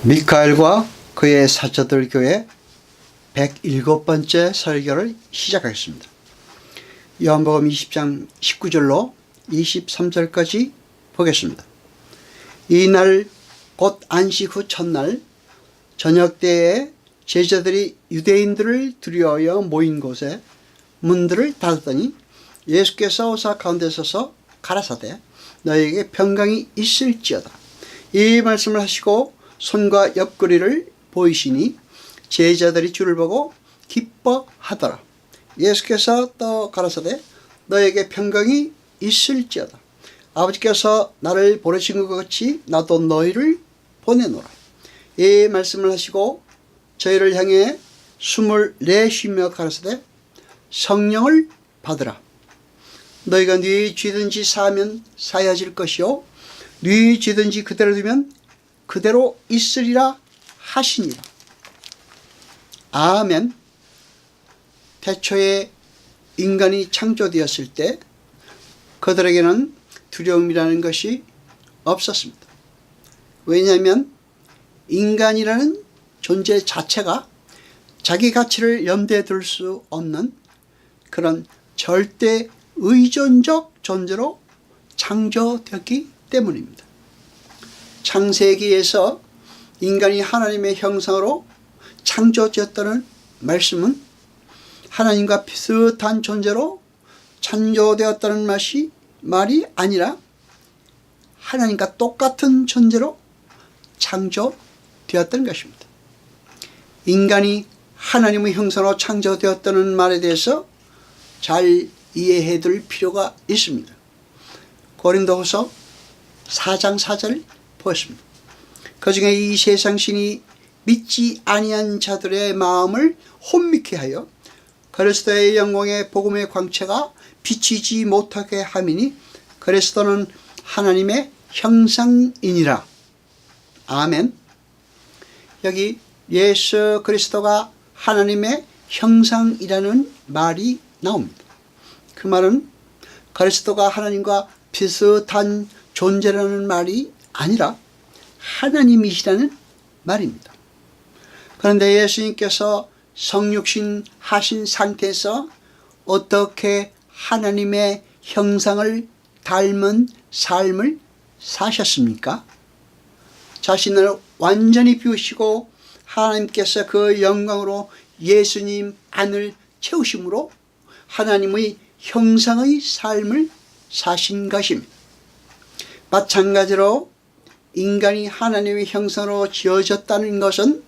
미카엘과 그의 사자들 교회 107번째 설교를 시작하겠습니다. 요한복음 20장 19절로 23절까지 보겠습니다. 이날 곧 안식 후 첫날 저녁 때에 제자들이 유대인들을 두려워하여 모인 곳에 문들을 닫았더니 예수께서 오사 가운데 서서 가라사대 너에게 평강이 있을지어다. 이 말씀을 하시고 손과 옆구리를 보이시니 제자들이 주를 보고 기뻐하더라. 예수께서 또 가라사대 너에게 평강이 있을지어다. 아버지께서 나를 보내신 것 같이 나도 너희를 보내노라. 이 말씀을 하시고 저희를 향해 숨을 내쉬며 가라사대 성령을 받으라. 너희가 네 죄든지 사하면 사해질 것이요 네 죄든지 그대로 두면 그대로 있으리라 하시니라. 아멘. 태초에 인간이 창조되었을 때 그들에게는 두려움이라는 것이 없었습니다. 왜냐하면 인간이라는 존재 자체가 자기 가치를 염두에 둘 수 없는 그런 절대 의존적 존재로 창조되었기 때문입니다. 창세기에서 인간이 하나님의 형상으로 창조되었다는 말씀은 하나님과 비슷한 존재로 창조되었다는 말이 아니라 하나님과 똑같은 존재로 창조되었다는 것입니다. 인간이 하나님의 형상으로 창조되었다는 말에 대해서 잘 이해해 둘 필요가 있습니다. 고린도후서 4장 4절 보았습니다. 그중에 이 세상 신이 믿지 아니한 자들의 마음을 혼미케 하여 그리스도의 영광의 복음의 광채가 비치지 못하게 함이니 그리스도는 하나님의 형상이니라. 아멘. 여기 예수 그리스도가 하나님의 형상이라는 말이 나옵니다. 그 말은 그리스도가 하나님과 비슷한 존재라는 말이 아니라 하나님이시라는 말입니다. 그런데 예수님께서 성육신 하신 상태에서 어떻게 하나님의 형상을 닮은 삶을 사셨습니까? 자신을 완전히 비우시고 하나님께서 그 영광으로 예수님 안을 채우심으로 하나님의 형상의 삶을 사신 것입니다. 마찬가지로 인간이 하나님의 형상으로 지어졌다는 것은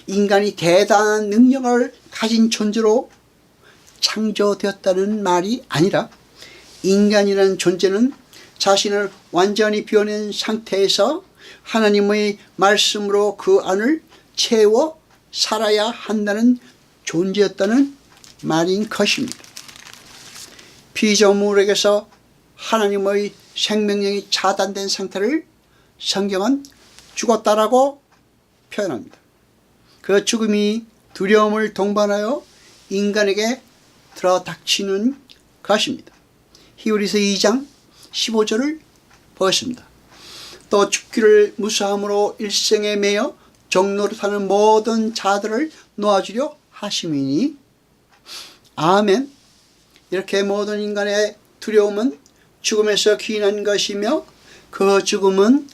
인간이 대단한 능력을 가진 존재로 창조되었다는 말이 아니라 인간이라는 존재는 자신을 완전히 비워낸 상태에서 하나님의 말씀으로 그 안을 채워 살아야 한다는 존재였다는 말인 것입니다. 피조물에게서 하나님의 생명력이 차단된 상태를 성경은 죽었다라고 표현합니다. 그 죽음이 두려움을 동반하여 인간에게 들어닥치는 것입니다. 히브리서 2장 15절을 보았습니다. 또 죽기를 무사함으로 일생에 매여 종노릇하는 모든 자들을 놓아주려 하심이니 아멘. 이렇게 모든 인간의 두려움은 죽음에서 기인한 것이며 그 죽음은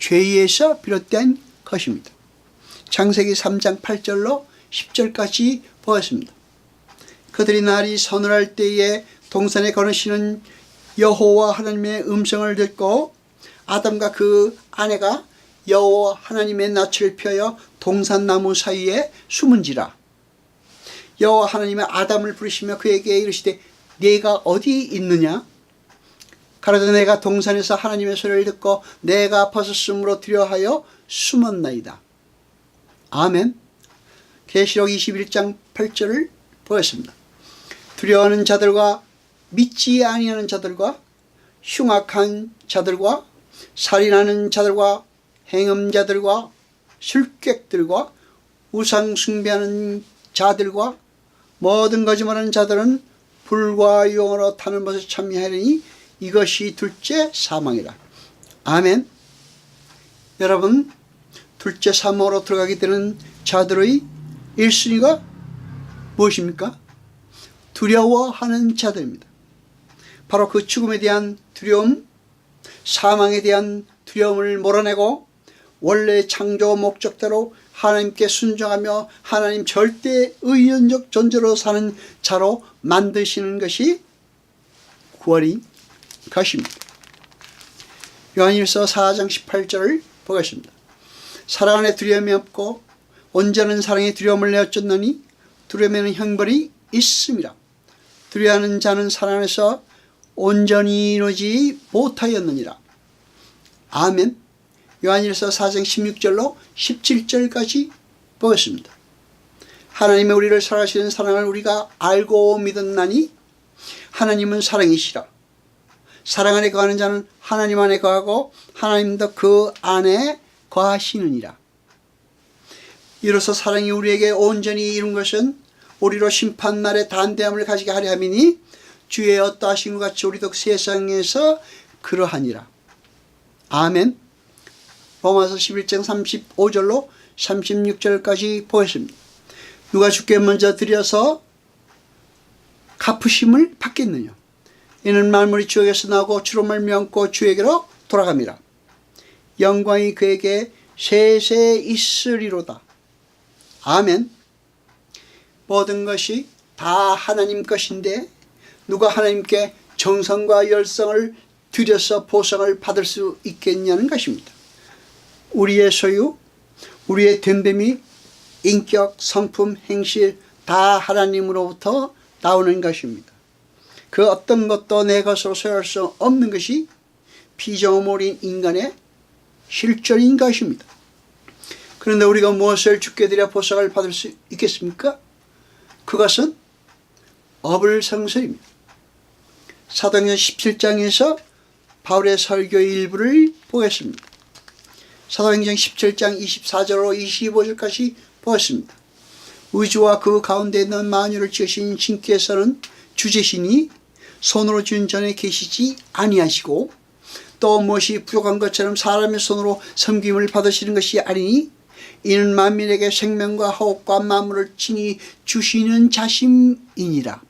죄에서 비롯된 것입니다. 창세기 3장 8절로 10절까지 보았습니다. 그들이 날이 서늘할 때에 동산에 거느시는 여호와 하나님의 음성을 듣고 아담과 그 아내가 여호와 하나님의 낯을 펴여 동산나무 사이에 숨은지라. 여호와 하나님의 아담을 부르시며 그에게 이르시되 네가 어디 있느냐? 가로되 내가 동산에서 하나님의 소리를 듣고 내가 벗었으므로 두려워하여 숨었나이다. 아멘. 계시록 21장 8절을 보였습니다. 두려워하는 자들과 믿지 아니하는 자들과 흉악한 자들과 살인하는 자들과 행음자들과 술객들과 우상 숭배하는 자들과 모든 거짓말하는 자들은 불과 용으로 타는 것을 참여하리니 이것이 둘째 사망이라. 아멘. 여러분, 둘째 사망으로 들어가게 되는 자들의 1순위가 무엇입니까? 두려워하는 자들입니다. 바로 그 죽음에 대한 두려움, 사망에 대한 두려움을 몰아내고 원래 창조 목적대로 하나님께 순종하며 하나님 절대 의연적 존재로 사는 자로 만드시는 것이 구원인 것입니다. 요한일서 4장 18절을 보겠습니다. 사랑 안에 두려움이 없고 온전한 사랑에 두려움을 내어쫓느니 두려움에는 형벌이 있음이라. 두려워하는 자는 사랑 안에서 온전히 이루지 못하였느니라. 아멘. 요한일서 4장 16절로 17절까지 보겠습니다. 하나님의 우리를 사랑하시는 사랑을 우리가 알고 믿었나니 하나님은 사랑이시라. 사랑 안에 거하는 자는 하나님 안에 거하고 하나님도 그 안에 거하시느니라. 이로써 사랑이 우리에게 온전히 이룬 것은 우리로 심판날에 담대함을 가지게 하려 함이니 주의 어떠하신 것 같이 우리도 세상에서 그러하니라. 아멘. 로마서 11장 35절로 36절까지 보겠습니다. 누가 주께 먼저 드려서 갚으심을 받겠느냐. 이는 만물이 주에게서 나오고 주로 말미암고 주에게로 돌아갑니다. 영광이 그에게 세세 있으리로다. 아멘. 모든 것이 다 하나님 것인데 누가 하나님께 정성과 열성을 들여서 보상을 받을 수 있겠냐는 것입니다. 우리의 소유, 우리의 됨됨이, 인격, 성품, 행실 다 하나님으로부터 나오는 것입니다. 그 어떤 것도 내 것으로 소유할 수 없는 것이 피조물인 인간의 실존인 것입니다. 그런데 우리가 무엇을 주께 드려 보상을 받을 수 있겠습니까? 그것은 어불성설입니다. 사도행전 17장에서 바울의 설교 일부를 보겠습니다. 사도행전 17장 24절로 25절까지 보았습니다. 우주와 그 가운데 있는 만유를 지으신 신께서는 주제시니 손으로 지은 전에 계시지 아니하시고 또 무엇이 부족한 것처럼 사람의 손으로 섬김을 받으시는 것이 아니니 이는 만민에게 생명과 호흡과 만물을 친히 주시는 자심이니라.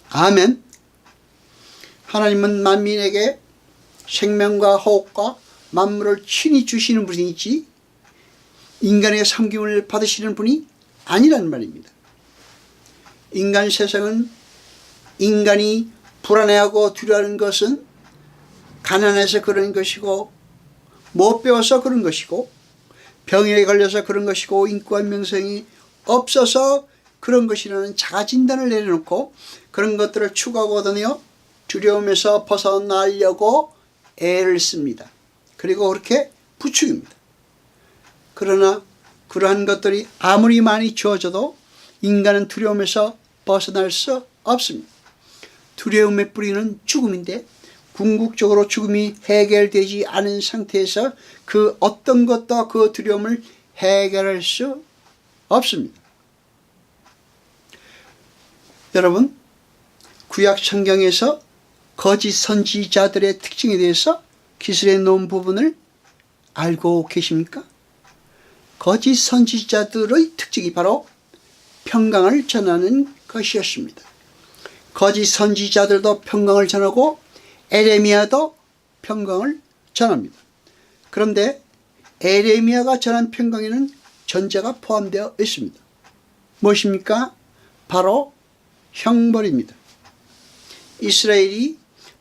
아멘. 하나님은 만민에게 생명과 호흡과 만물을 친히 주시는 분이지 인간의 섬김을 받으시는 분이 아니란 말입니다. 인간 세상은 인간이 불안해하고 두려워하는 것은 가난해서 그런 것이고 못 배워서 그런 것이고 병에 걸려서 그런 것이고 인권과 명성이 없어서 그런 것이라는 자가진단을 내려놓고 그런 것들을 추구하거든요. 두려움에서 벗어나려고 애를 씁니다. 그리고 그렇게 부추깁니다. 그러나 그러한 것들이 아무리 많이 주어져도 인간은 두려움에서 벗어날 수 없습니다. 두려움의 뿌리는 죽음인데 궁극적으로 죽음이 해결되지 않은 상태에서 그 어떤 것도 그 두려움을 해결할 수 없습니다. 여러분, 구약 성경에서 거짓 선지자들의 특징에 대해서 기술해 놓은 부분을 알고 계십니까? 거짓 선지자들의 특징이 바로 평강을 전하는 것이었습니다. 거짓 선지자들도 평강을 전하고 에레미야도 평강을 전합니다. 그런데 에레미야가 전한 평강에는 전제가 포함되어 있습니다. 무엇입니까? 바로 형벌입니다. 이스라엘이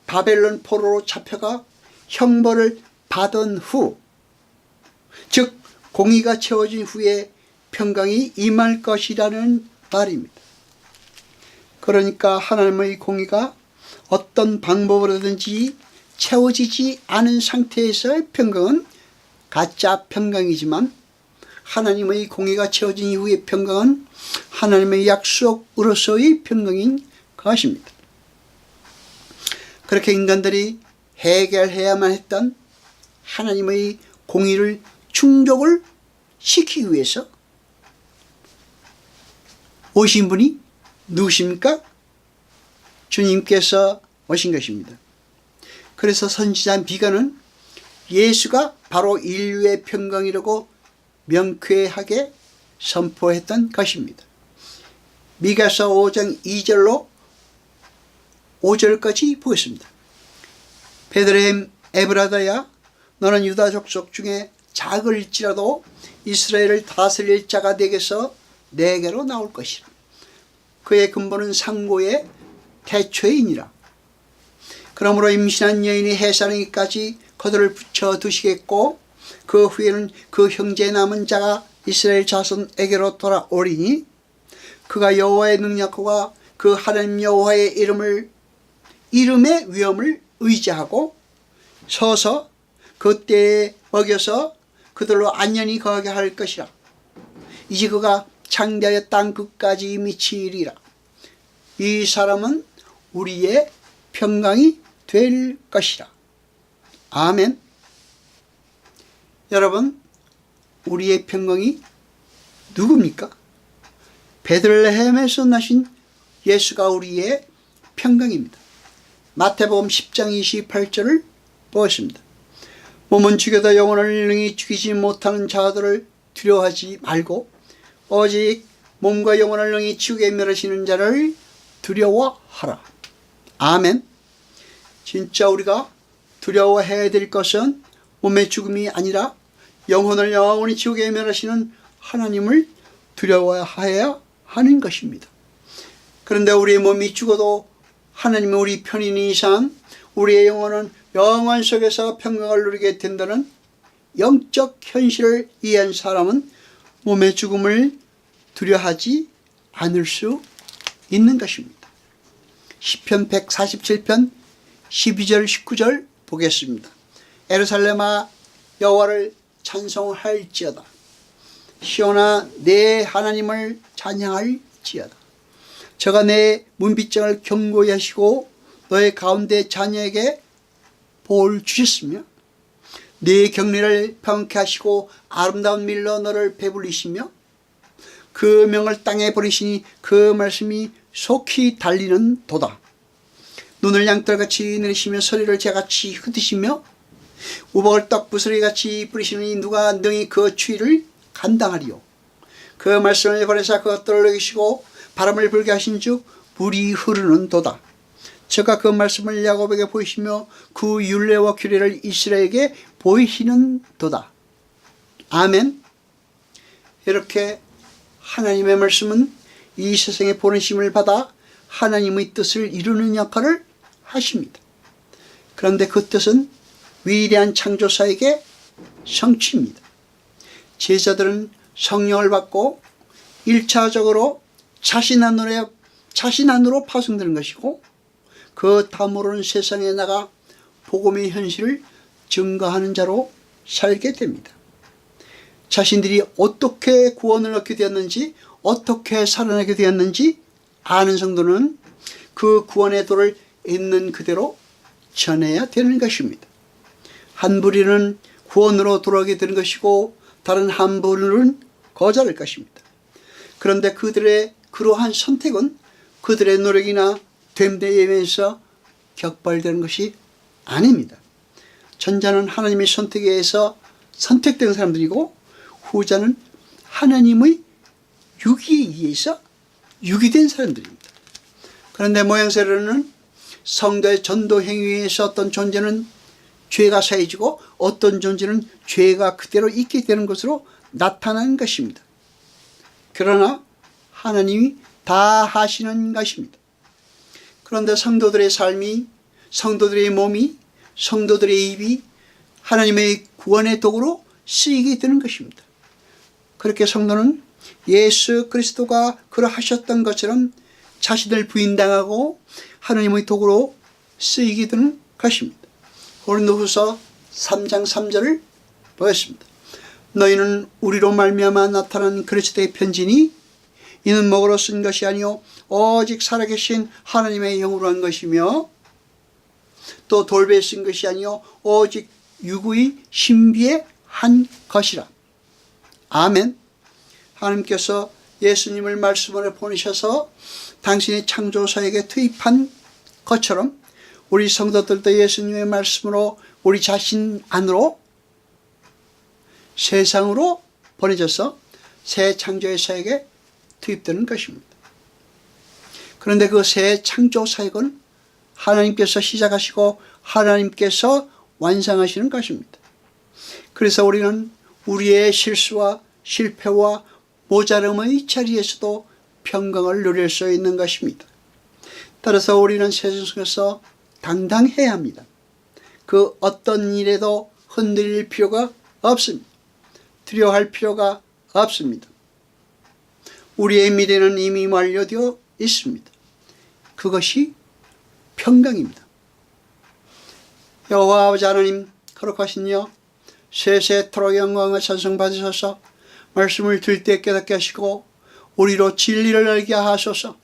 바벨론 포로로 잡혀가 형벌을 받은 후, 즉 공의가 채워진 후에 평강이 임할 것이라는 말입니다. 그러니까 하나님의 공의가 어떤 방법으로든지 채워지지 않은 상태에서의 평강은 가짜 평강이지만 하나님의 공의가 채워진 이후의 평강은 하나님의 약속으로서의 평강인 것입니다. 그렇게 인간들이 해결해야만 했던 하나님의 공의를 충족을 시키기 위해서 오신 분이 누구십니까? 주님께서 오신 것입니다. 그래서 선지자 미가는 예수가 바로 인류의 평강이라고 명쾌하게 선포했던 것입니다. 미가서 5장 2절로 5절까지 보겠습니다. 베들레헴 에브라다야, 너는 유다 족속 중에 작을지라도 이스라엘을 다스릴 자가 내게서 내게로 나올 것이라. 그의 근본은 상고의 태초이니라. 그러므로 임신한 여인이 해산하기까지 그들을 붙여 두시겠고, 그 후에는 그 형제의 남은 자가 이스라엘 자손에게로 돌아오리니, 그가 여호와의 능력과 그 하나님 여호와의 이름의 위엄을 의지하고 서서 그때에 먹여서 그들로 안연히 거하게 할 것이라. 이제 그가 창대하여 땅 끝까지 미치리라. 이 사람은 우리의 평강이 될 것이라. 아멘. 여러분, 우리의 평강이 누굽니까? 베들레헴에서 나신 예수가 우리의 평강입니다. 마태복음 10장 28절을 보았습니다. 몸은 죽여도 영혼을 능히 죽이지 못하는 자들을 두려워하지 말고 오직 몸과 영혼을 능히 지옥에 멸하시는 자를 두려워하라. 아멘. 진짜 우리가 두려워해야 될 것은 몸의 죽음이 아니라 영혼을 영원히 지옥에 멸하시는 하나님을 두려워해야 하는 것입니다. 그런데 우리의 몸이 죽어도 하나님이 우리 편인 이상 우리의 영혼은 영원 속에서 평강을 누리게 된다는 영적 현실을 이해한 사람은 몸의 죽음을 두려워하지 않을 수 있는 것입니다. 시편 147편 12절 19절 보겠습니다. 예루살렘아, 여호와를 찬송할지어다. 시온아, 내 하나님을 찬양할지어다. 저가 내 문빗장을 견고히 하시고 너의 가운데 자녀에게 복을 주셨으며 네 경리를 평케 하시고 아름다운 밀로 너를 배불리시며 그 명을 땅에 버리시니 그 말씀이 속히 달리는 도다. 눈을 양털같이 내리시며 소리를 재같이 흩으시며 우박을 떡부스러기같이 뿌리시니 누가 능히 그 추위를 감당하리요. 그 말씀을 보내사 그것들을 녹이시고 바람을 불게 하신 즉 물이 흐르는 도다. 저가 그 말씀을 야곱에게 보이시며 그 율례와 규례를 이스라엘에게 보이시는 도다. 아멘. 이렇게 하나님의 말씀은 이 세상에 보내심을 받아 하나님의 뜻을 이루는 역할을 하십니다. 그런데 그 뜻은 위대한 창조사에게 성취입니다. 제자들은 성령을 받고 1차적으로 자신 안으로 파송되는 것이고, 그 다음으로는 세상에 나가 복음의 현실을 증거하는 자로 살게 됩니다. 자신들이 어떻게 구원을 얻게 되었는지, 어떻게 살아나게 되었는지 아는 성도는 그 구원의 도를 있는 그대로 전해야 되는 것입니다. 한 부류는 구원으로 돌아오게 되는 것이고 다른 한 부류는 거절할 것입니다. 그런데 그들의 그러한 선택은 그들의 노력이나 됨됨에 의해서 격발되는 것이 아닙니다. 전자는 하나님의 선택에 의해서 선택된 사람들이고 후자는 하나님의 유기에 의해서 유기된 사람들입니다. 그런데 모양새로는 성도의 전도 행위에서 어떤 존재는 죄가 사해지고 어떤 존재는 죄가 그대로 있게 되는 것으로 나타나는 것입니다. 그러나 하나님이 다 하시는 것입니다. 그런데 성도들의 삶이, 성도들의 몸이, 성도들의 입이 하나님의 구원의 도구로 쓰이게 되는 것입니다. 그렇게 성도는 예수 그리스도가 그러하셨던 것처럼 자신을 부인당하고 하나님의 도구로 쓰이게 되는 것입니다. 고린도후서 3장 3절을 보겠습니다. 너희는 우리로 말미암아 나타난 그리스도의 편지니 이는 먹으로 쓴 것이 아니요 오직 살아계신 하나님의 영으로 한 것이며 또 돌배에 쓴 것이 아니요 오직 유구의 신비에 한 것이라. 아멘. 하나님께서 예수님을 말씀으로 보내셔서 당신의 창조사에게 투입한 것처럼 우리 성도들도 예수님의 말씀으로 우리 자신 안으로 세상으로 보내져서 새 창조의 사역에 투입되는 것입니다. 그런데 그 새 창조 사역은 하나님께서 시작하시고 하나님께서 완성하시는 것입니다. 그래서 우리는 우리의 실수와 실패와 모자름의 자리에서도 평강을 누릴 수 있는 것입니다. 따라서 우리는 세상 속에서 당당해야 합니다. 그 어떤 일에도 흔들릴 필요가 없습니다. 두려워할 필요가 없습니다. 우리의 미래는 이미 완료되어 있습니다. 그것이 평강입니다. 여호와 아버지 하나님, 거룩하시며 세세토록 영광과 찬송 받으셔서 말씀을 들 때 깨닫게 하시고 우리로 진리를 알게 하소서.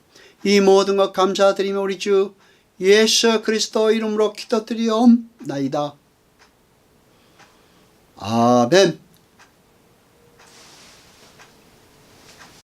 이 모든 것 감사드리며 우리 주 예수 그리스도 이름으로 기도드리옵나이다. 아멘.